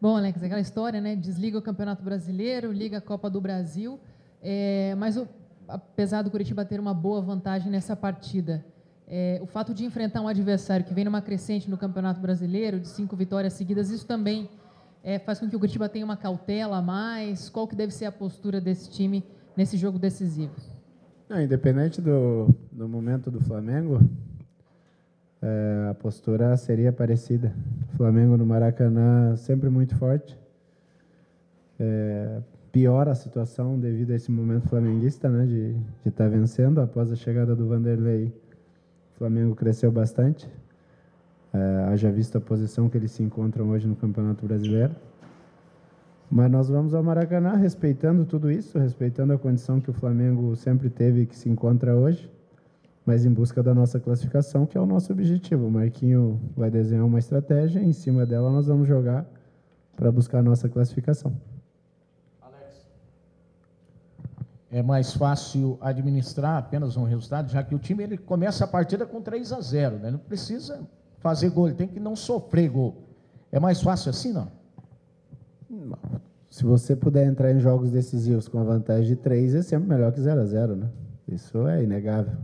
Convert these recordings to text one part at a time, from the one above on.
Bom, Alex, aquela história, né? Desliga o Campeonato Brasileiro, liga a Copa do Brasil, apesar do Curitiba ter uma boa vantagem nessa partida, o fato de enfrentar um adversário que vem numa crescente no Campeonato Brasileiro, de 5 vitórias seguidas, isso também faz com que o Curitiba tenha uma cautela a mais? Qual que deve ser a postura desse time nesse jogo decisivo? Não, independente do momento do Flamengo, a postura seria parecida. O Flamengo no Maracanã sempre muito forte. Piora a situação devido a esse momento flamenguista, né, de estar vencendo. Após a chegada do Vanderlei, o Flamengo cresceu bastante. Haja visto a posição que eles se encontram hoje no Campeonato Brasileiro. Mas nós vamos ao Maracanã respeitando tudo isso, respeitando a condição que o Flamengo sempre teve e que se encontra hoje, mas em busca da nossa classificação, que é o nosso objetivo. O Marquinho vai desenhar uma estratégia e em cima dela nós vamos jogar para buscar a nossa classificação. Alex, é mais fácil administrar apenas um resultado, já que o time ele começa a partida com 3-0, né? Não precisa fazer gol, ele tem que não sofrer gol. É mais fácil assim, não? Se você puder entrar em jogos decisivos com a vantagem de 3, é sempre melhor que 0-0, né? Isso é inegável.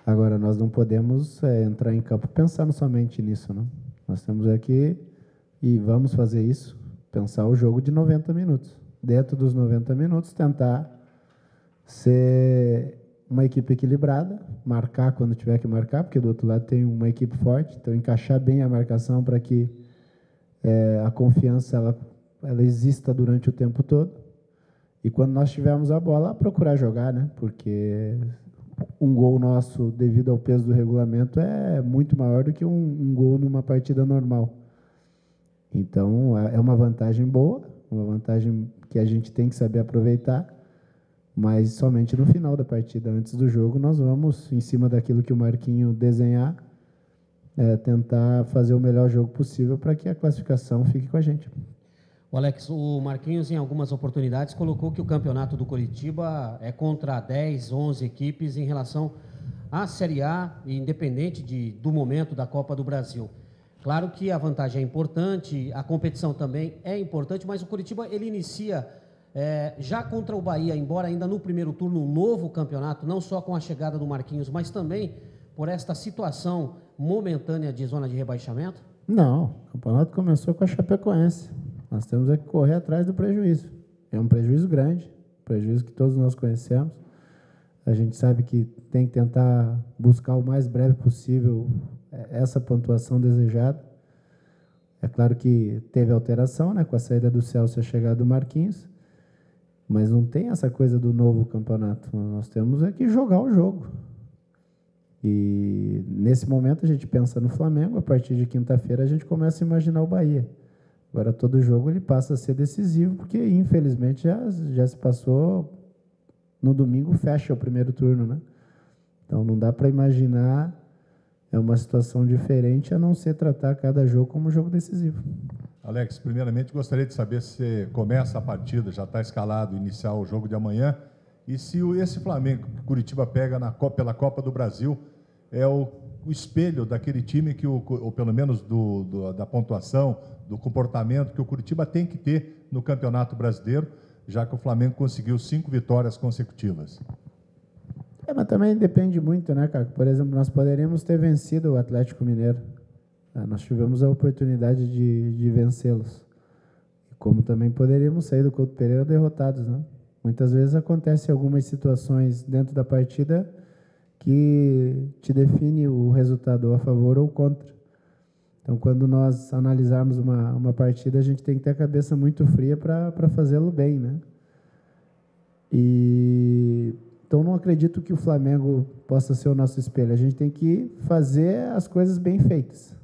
Agora, nós não podemos entrar em campo pensando somente nisso, né? Nós temos aqui, e vamos fazer isso, pensar o jogo de 90 minutos. Dentro dos 90 minutos, tentar ser uma equipe equilibrada, marcar quando tiver que marcar, porque do outro lado tem uma equipe forte, então encaixar bem a marcação para que a confiança ela exista durante o tempo todo. E quando nós tivermos a bola, procurar jogar, né? Porque um gol nosso, devido ao peso do regulamento, é muito maior do que um gol numa partida normal. Então, é uma vantagem boa, uma vantagem que a gente tem que saber aproveitar, mas somente no final da partida. Antes do jogo, nós vamos, em cima daquilo que o Marquinho desenhar, tentar fazer o melhor jogo possível para que a classificação fique com a gente. O Alex, o Marquinhos, em algumas oportunidades, colocou que o campeonato do Curitiba é contra 10, 11 equipes em relação à Série A, independente do momento da Copa do Brasil. Claro que a vantagem é importante, a competição também é importante, mas o Curitiba ele inicia já contra o Bahia, embora ainda no primeiro turno, um novo campeonato, não só com a chegada do Marquinhos, mas também por esta situação momentânea de zona de rebaixamento? Não, o campeonato começou com a Chapecoense. Nós temos que correr atrás do prejuízo. É um prejuízo grande, prejuízo que todos nós conhecemos. A gente sabe que tem que tentar buscar o mais breve possível essa pontuação desejada. É claro que teve alteração, né, com a saída do Celso e a chegada do Marquinhos, mas não tem essa coisa do novo campeonato. Nós temos que jogar o jogo. E nesse momento a gente pensa no Flamengo, a partir de quinta-feira a gente começa a imaginar o Bahia. Agora todo jogo ele passa a ser decisivo, porque infelizmente já se passou, no domingo fecha o primeiro turno, né? Então não dá para imaginar uma situação diferente a não ser tratar cada jogo como um jogo decisivo. Alex, primeiramente gostaria de saber se você começa a partida, já está escalado iniciar o jogo de amanhã, e se esse Flamengo que Curitiba pega pela Copa do Brasil é o espelho daquele time que, ou pelo menos da pontuação, do comportamento que o Curitiba tem que ter no Campeonato Brasileiro, já que o Flamengo conseguiu 5 vitórias consecutivas. Mas também depende muito, né, cara? Por exemplo, nós poderíamos ter vencido o Atlético Mineiro. Nós tivemos a oportunidade de vencê-los. Como também poderíamos sair do Couto Pereira derrotados, né? Muitas vezes acontecem algumas situações dentro da partida que te define o resultado a favor ou contra. Então, quando nós analisarmos uma partida, a gente tem que ter a cabeça muito fria para fazê-lo bem, né? Então, não acredito que o Flamengo possa ser o nosso espelho. A gente tem que fazer as coisas bem feitas.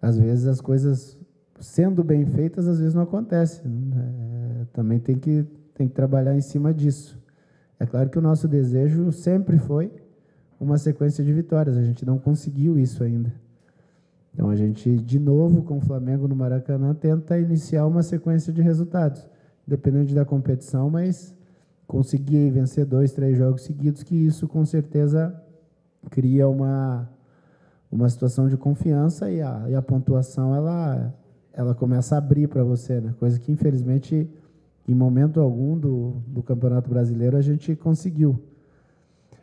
Às vezes, as coisas sendo bem feitas, às vezes não acontecem. Também tem que trabalhar em cima disso. É claro que o nosso desejo sempre foi uma sequência de vitórias. A gente não conseguiu isso ainda. Então, a gente, de novo, com o Flamengo no Maracanã, tenta iniciar uma sequência de resultados, dependendo da competição, mas conseguir vencer 2, 3 jogos seguidos, que isso, com certeza, cria uma situação de confiança e a pontuação, ela começa a abrir para você, né? Coisa que, infelizmente, em momento algum do Campeonato Brasileiro a gente conseguiu.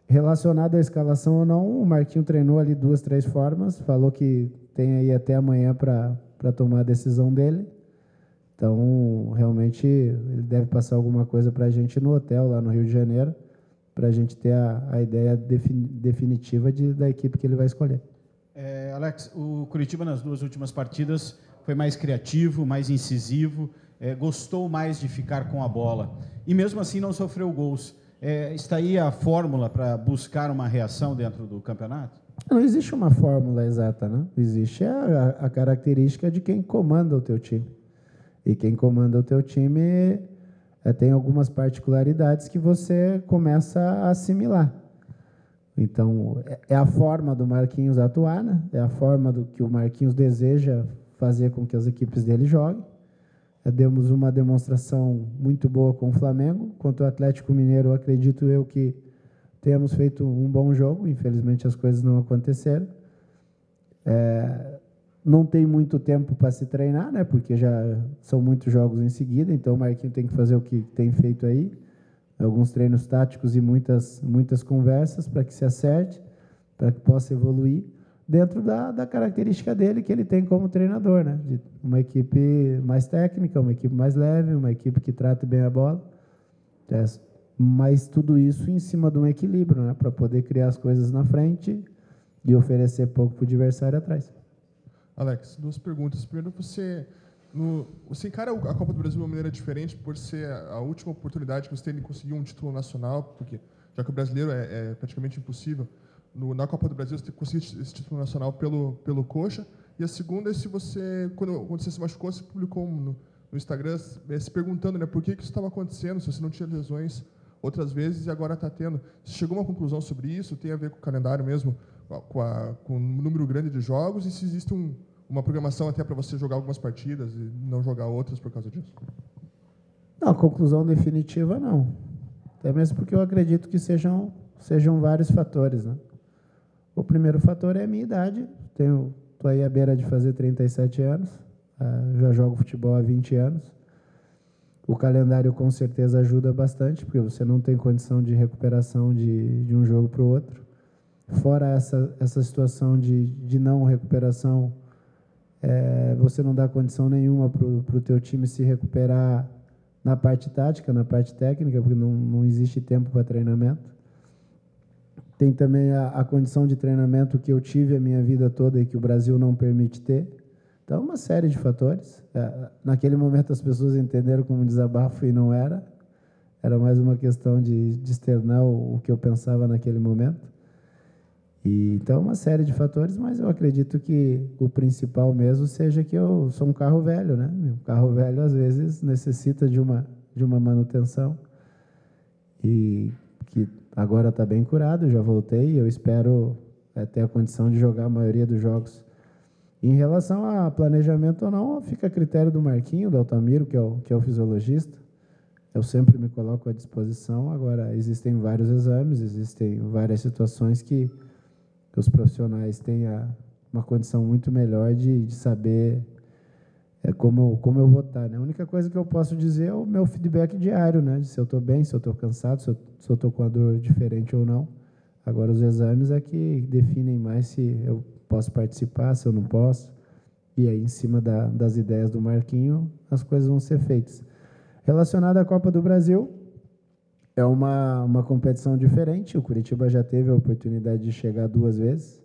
Relacionado à escalação ou não, o Marquinho treinou ali 2, 3 formas, falou que tem aí até amanhã para tomar a decisão dele. Então, realmente, ele deve passar alguma coisa para a gente no hotel, lá no Rio de Janeiro, para a gente ter a ideia definitiva da equipe que ele vai escolher. Alex, o Curitiba nas 2 últimas partidas foi mais criativo, mais incisivo, gostou mais de ficar com a bola e mesmo assim não sofreu gols. Está aí a fórmula para buscar uma reação dentro do campeonato? Não existe uma fórmula exata, né? Existe a característica de quem comanda o teu time. E quem comanda o teu time tem algumas particularidades que você começa a assimilar. Então, é a forma do Marquinhos atuar, né? É a forma do que o Marquinhos deseja fazer com que as equipes dele joguem. Demos uma demonstração muito boa com o Flamengo. Quanto ao Atlético Mineiro, acredito eu que temos feito um bom jogo. Infelizmente, as coisas não aconteceram. Não tem muito tempo para se treinar, né? Porque já são muitos jogos em seguida. Então, o Marquinhos tem que fazer o que tem feito aí. Alguns treinos táticos e muitas conversas para que se acerte, para que possa evoluir dentro da característica dele que ele tem como treinador, né? De uma equipe mais técnica, uma equipe mais leve, uma equipe que trata bem a bola. Mas tudo isso em cima de um equilíbrio, né? Para poder criar as coisas na frente e oferecer pouco para o adversário atrás. Alex, 2 perguntas. Primeiro, você encara a Copa do Brasil de uma maneira diferente por ser a última oportunidade que você tem de conseguir um título nacional, porque já que o brasileiro é praticamente impossível, na Copa do Brasil você conseguir esse título nacional pelo Coxa. E a segunda é se você, quando você se machucou, você publicou no Instagram se perguntando, né, por que isso estava acontecendo, se você não tinha lesões outras vezes e agora está tendo. Você chegou a uma conclusão sobre isso? Tem a ver com o calendário mesmo, com o número grande de jogos, e se existe uma programação até para você jogar algumas partidas e não jogar outras por causa disso? Não, conclusão definitiva não. Até mesmo porque eu acredito que sejam vários fatores, né? O primeiro fator é a minha idade. Estou aí à beira de fazer 37 anos. Já jogo futebol há 20 anos. O calendário com certeza ajuda bastante, porque você não tem condição de recuperação de um jogo para o outro. Fora essa situação de não recuperação, você não dá condição nenhuma para o teu time se recuperar na parte tática, na parte técnica, porque não existe tempo para treinamento. Tem também a condição de treinamento que eu tive a minha vida toda e que o Brasil não permite ter. Então, uma série de fatores. Naquele momento, as pessoas entenderam como um desabafo e não era. Era mais uma questão de externar o que eu pensava naquele momento. Então, uma série de fatores, mas eu acredito que o principal mesmo seja que eu sou um carro velho, né? Um carro velho, às vezes, necessita de uma manutenção. E que agora está bem curado, já voltei, eu espero ter a condição de jogar a maioria dos jogos. Em relação a planejamento ou não, fica a critério do Marquinho, do Altamiro, que é o fisiologista. Eu sempre me coloco à disposição. Agora, existem vários exames, existem várias situações que os profissionais têm uma condição muito melhor de saber como eu vou estar, né? A única coisa que eu posso dizer é o meu feedback diário, né? Se eu estou bem, se eu estou cansado, se eu estou com a dor diferente ou não. Agora, os exames é que definem mais se eu posso participar, se eu não posso. E aí, em cima das ideias do Marquinho, as coisas vão ser feitas. Relacionado à Copa do Brasil, é uma competição diferente. O Curitiba já teve a oportunidade de chegar 2 vezes.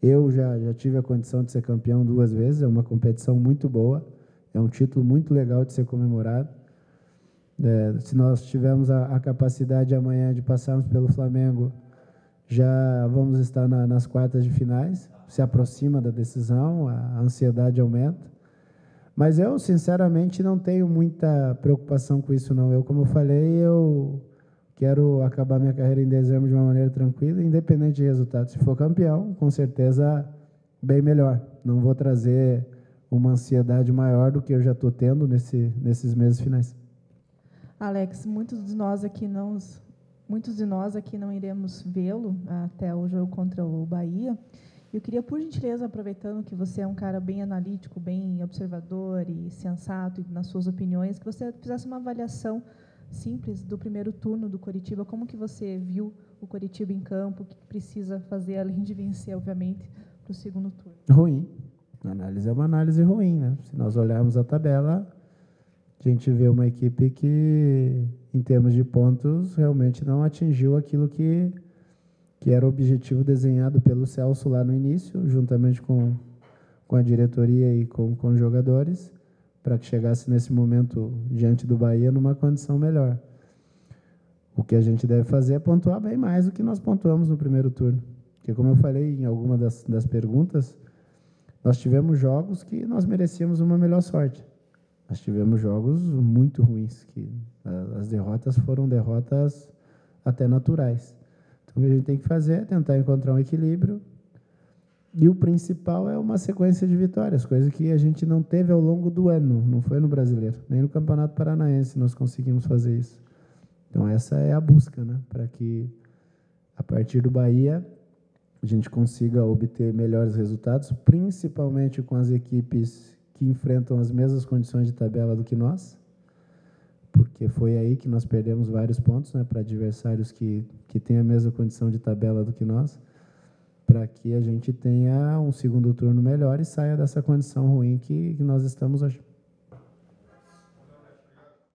Eu já tive a condição de ser campeão 2 vezes. É uma competição muito boa. É um título muito legal de ser comemorado. Se nós tivermos a capacidade amanhã de passarmos pelo Flamengo, já vamos estar nas quartas de finais. Se aproxima da decisão, a ansiedade aumenta. Mas eu, sinceramente, não tenho muita preocupação com isso, não. Como eu falei, eu quero acabar minha carreira em dezembro de uma maneira tranquila, independente de resultado. Se for campeão, com certeza, bem melhor. Não vou trazer uma ansiedade maior do que eu já estou tendo nesses meses finais. Alex, muitos de nós aqui não iremos vê-lo até o jogo contra o Bahia. Eu queria, por gentileza, aproveitando que você é um cara bem analítico, bem observador e sensato nas suas opiniões, que você fizesse uma avaliação simples do primeiro turno do Coritiba. Como que você viu o Coritiba em campo? O que precisa fazer, além de vencer, obviamente, para o segundo turno? Ruim. A análise é uma análise ruim, né? Se nós olharmos a tabela, a gente vê uma equipe que, em termos de pontos, realmente não atingiu aquilo que era o objetivo desenhado pelo Celso lá no início, juntamente com a diretoria e com os jogadores, para que chegasse nesse momento diante do Bahia numa condição melhor. O que a gente deve fazer é pontuar bem mais do que nós pontuamos no primeiro turno. Porque, como eu falei em alguma das perguntas, nós tivemos jogos que nós merecíamos uma melhor sorte. Nós tivemos jogos muito ruins, que as derrotas foram derrotas até naturais. Então, o que a gente tem que fazer é tentar encontrar um equilíbrio. E o principal é uma sequência de vitórias, coisa que a gente não teve ao longo do ano, não foi no Brasileiro, nem no Campeonato Paranaense nós conseguimos fazer isso. Então, essa é a busca, né? Para que, a partir do Bahia, a gente consiga obter melhores resultados, principalmente com as equipes que enfrentam as mesmas condições de tabela do que nós, porque foi aí que nós perdemos vários pontos, né, para adversários que têm a mesma condição de tabela do que nós, para que a gente tenha um segundo turno melhor e saia dessa condição ruim que nós estamos hoje.